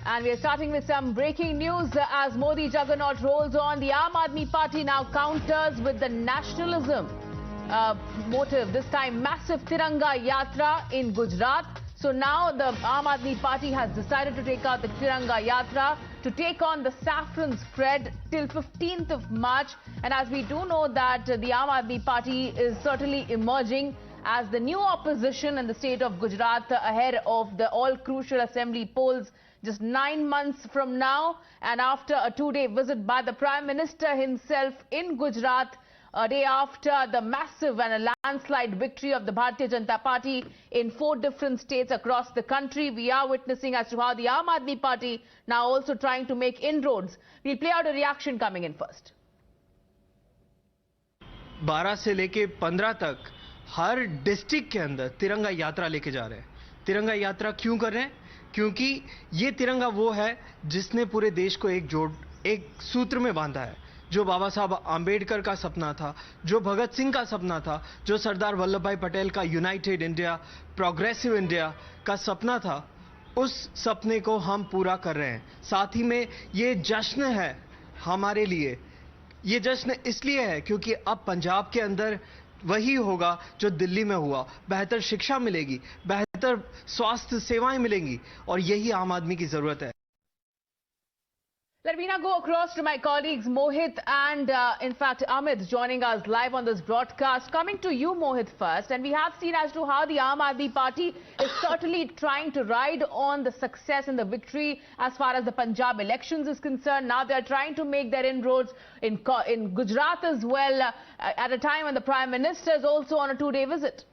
And we are starting with some breaking news as Modi juggernaut rolls on. The Aam Aadmi Party now counters with the nationalism motive. This time, massive Tiranga Yatra in Gujarat. So now the Aam Aadmi Party has decided to take out the Tiranga Yatra to take on the Saffron spread till 15th of March. And as we do know that the Aam Aadmi Party is certainly emerging as the new opposition in the state of Gujarat ahead of the all-crucial assembly polls just 9 months from now, and after a two-day visit by the Prime Minister himself in Gujarat, a day after the massive and a landslide victory of the Bharatiya Janata Party in 4 different states across the country, we are witnessing as to how the Aam Aadmi Party now also trying to make inroads. We'll play out a reaction coming in first. 12 से लेके 15 तक हर district के अंदर तिरंगा यात्रा लेके जा रहे हैं। तिरंगा यात्रा क्यों कर रहे हैं? क्योंकि ये तिरंगा वो है जिसने पूरे देश को एक सूत्र में बांधा है। जो बाबा साहब आम्बेडकर का सपना था, जो भगत सिंह का सपना था, जो सरदार वल्लभ भाई पटेल का यूनाइटेड इंडिया, प्रोग्रेसिव इंडिया का सपना था, उस सपने को हम पूरा कर रहे हैं। साथ ही में ये जश्न है हमारे लिए। ये जश्न इसलिए है क्योंकि अब पंजाब के अंदर वही होगा जो दिल्ली में हुआ। बेहतर शिक्षा मिलेगी, बेहतर स्वास्थ्य सेवाएं मिलेंगी और यही आम आदमी की जरूरत है। Let me now go across to my colleagues Mohit and in fact Amit joining us live on this broadcast. Coming to you Mohit first, and we have seen as to how the Aam Aadmi Party is certainly trying to ride on the success and the victory as far as the Punjab elections is concerned. Now they are trying to make their inroads in Gujarat as well at a time when the Prime Minister is also on a 2-day visit.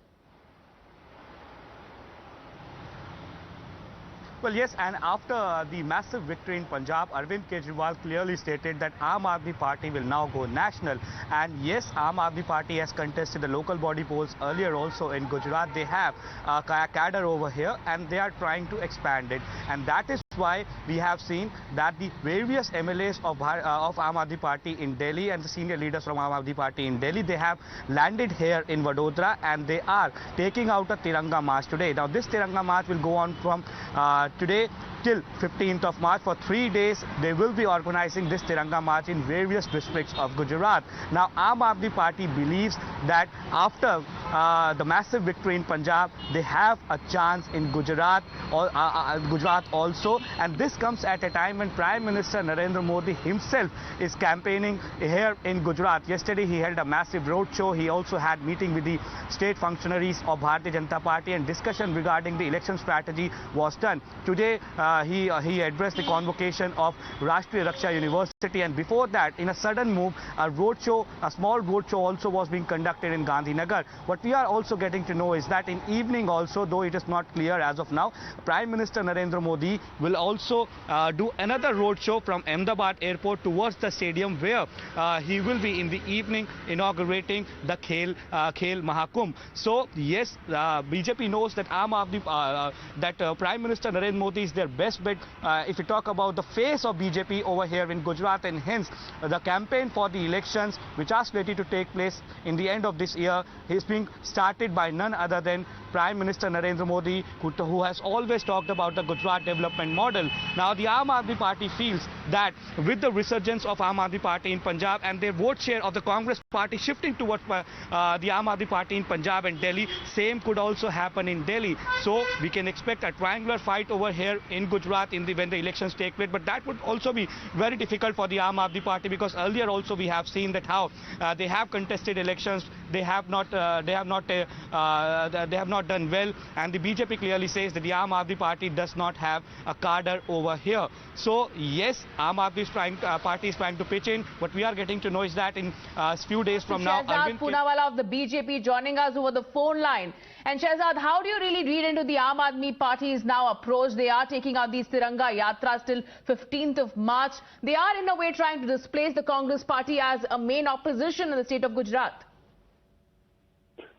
Well, yes, and after the massive victory in Punjab, Arvind Kejriwal clearly stated that Aam Aadmi Party will now go national. And yes, Aam Aadmi Party has contested the local body polls earlier also in Gujarat. They have a cadre over here and they are trying to expand it. And that is why we have seen that the various MLAs of Aam Aadmi Party in Delhi and the senior leaders from Aam Aadmi Party in Delhi, they have landed here in Vadodara and they are taking out a Tiranga March today. Now this Tiranga March will go on from today till 15th of March. For 3 days, they will be organizing this Tiranga March in various districts of Gujarat. Now, Aam Aadmi Party believes that after the massive victory in Punjab, they have a chance in Gujarat also. And this comes at a time when Prime Minister Narendra Modi himself is campaigning here in Gujarat. Yesterday, he held a massive roadshow. He also had meeting with the state functionaries of Bharatiya Janata Party, and discussion regarding the election strategy was done. Today, he addressed the convocation of Rashtriya Raksha University, and before that, in a sudden move, a small roadshow also was being conducted in Gandhinagar. What we are also getting to know is that in evening also, though it is not clear as of now, Prime Minister Narendra Modi will also do another roadshow from Ahmedabad airport towards the stadium, where he will be in the evening inaugurating the Khel Mahakumbh. So yes, BJP knows that Prime Minister Narendra Modi is their best bet if we talk about the face of BJP over here in Gujarat, and hence the campaign for the elections which are slated to take place in the end of this year is being started by none other than Prime Minister Narendra Modi, who has always talked about the Gujarat development model. Now the Aam Aadmi Party feels that with the resurgence of Aam Aadmi Party in Punjab and their vote share of the Congress Party shifting towards the Aam Aadmi Party in Punjab and Delhi, same could also happen in Delhi. So we can expect a triangular fight over here in Gujarat when the elections take place. But that would also be very difficult for the Aam Aadmi Party, because earlier also we have seen that how they have contested elections, they have not done well, and the BJP clearly says that the Aam Aadmi Party does not have a cadre over here. So yes, Aam Aadmi Party is trying to pitch in. What we are getting to know is that in a few days from now, Shehzad Poonawalla of the BJP joining us over the phone line. And Shehzad, how do you really read into the Aam Aadmi Party's now approach? They are taking out these Tiranga Yatras till 15th of March. They are in a way trying to displace the Congress Party as a main opposition in the state of Gujarat.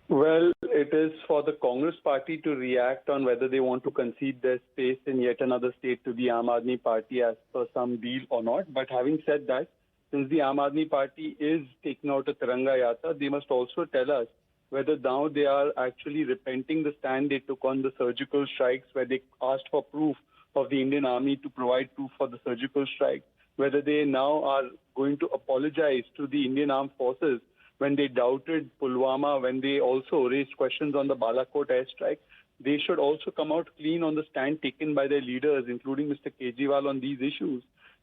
Well, it is for the Congress Party to react on whether they want to concede their space in yet another state to the Aam Aadmi Party as per some deal or not. But having said that, since the Aam Aadmi Party is taking out a Tiranga Yatra, they must also tell us whether now they are actually repenting the stand they took on the surgical strikes, where they asked for proof of the Indian Army to provide proof for the surgical strike, whether they now are going to apologize to the Indian Armed Forces when they doubted Pulwama, when they also raised questions on the Balakot airstrike. They should also come out clean on the stand taken by their leaders, including Mr. Kejriwal, on these issues.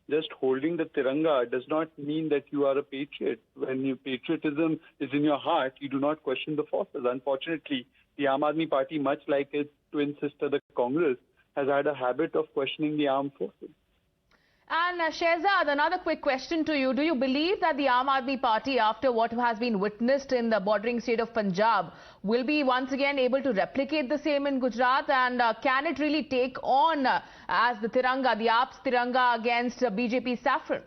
Just holding the Tiranga does not mean that you are a patriot. When your patriotism is in your heart, you do not question the forces. Unfortunately, the Aam Aadmi Party, much like its twin sister, the Congress, has had a habit of questioning the armed forces. And Shehzad, another quick question to you. Do you believe that the Aam Aadmi Party, after what has been witnessed in the bordering state of Punjab, will be once again able to replicate the same in Gujarat? And can it really take on as the Tiranga, the AAP's Tiranga against BJP's Saffron?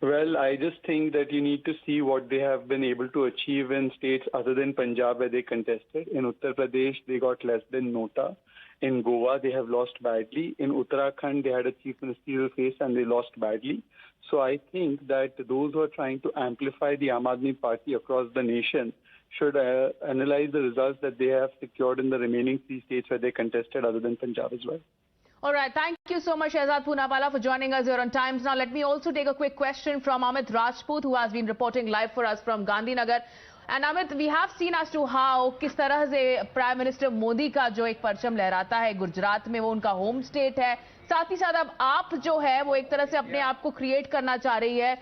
Well, I just think that you need to see what they have been able to achieve in states other than Punjab where they contested. In Uttar Pradesh, they got less than Nota. In Goa, they have lost badly. In Uttarakhand, they had a chief ministerial race and they lost badly. So I think that those who are trying to amplify the Aam Aadmi Party across the nation should analyze the results that they have secured in the remaining 3 states where they contested other than Punjab as well. All right. Thank you so much, Shehzad Poonawalla, for joining us here on Times Now. Let me also take a quick question from Amit Rajput, who has been reporting live for us from Gandhinagar. And Amit, we have seen as to how किस तरह से prime minister Modi का जो एक परचम लहराता है गुजरात में, वो उनका होम स्टेट है. साथ ही साथ अब आप जो है वो एक तरह से अपने आप को क्रिएट करना चाह रही है.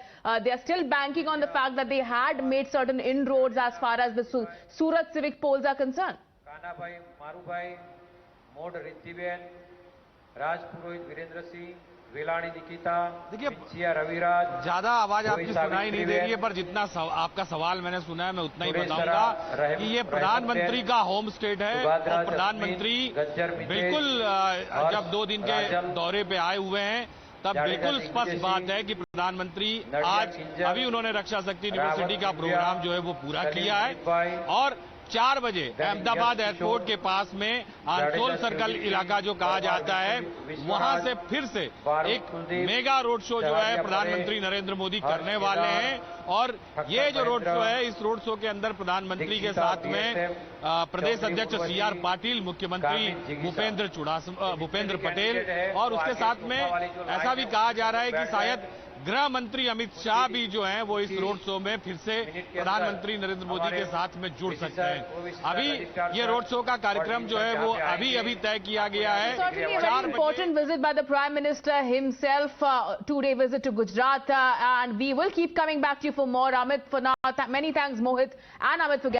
They are still banking on the fact that they had made certain inroads as far as the Surat civic polls are concerned. Kanabhai, Marubhai, Mod Riddhiben, Rajpurohit Virendra Singh, Velani Nikita, देखिए रविराज, ज्यादा आवाज आपकी सुनाई नहीं दे रही है, पर जितना आपका सवाल मैंने सुना है मैं उतना ही बताऊंगा कि ये प्रधानमंत्री का होम स्टेट है और प्रधानमंत्री बिल्कुल जब 2 दिन के दौरे पे आए हुए हैं तब बिल्कुल स्पष्ट बात है कि प्रधानमंत्री आज अभी उन्होंने रक्षा शक्ति यूनिवर्सिटी का प्रोग्राम जो है वो पूरा किया है और 4 बजे अहमदाबाद एयरपोर्ट के पास में आंसोल सर्कल इलाका जो कहा जाता है वहां से फिर से एक मेगा रोड शो जो है प्रधानमंत्री नरेंद्र मोदी करने वाले हैं और ये जो रोड शो है इस रोड शो के अंदर प्रधानमंत्री के साथ में प्रदेश अध्यक्ष CR पाटिल, मुख्यमंत्री भूपेंद्र पटेल और उसके साथ में ऐसा भी कहा जा रहा है कि शायद गृह मंत्री अमित शाह भी जो हैं वो इस रोड शो में फिर से प्रधानमंत्री नरेंद्र मोदी के साथ में जुड़ सकते हैं. अभी ये रोड शो का कार्यक्रम जो है वो अभी तय किया गया है. Very important visit by the Prime Minister himself, 2-day visit to Gujarat, and we will keep coming back to you for more. Amit, for now, many thanks Mohit and Amit for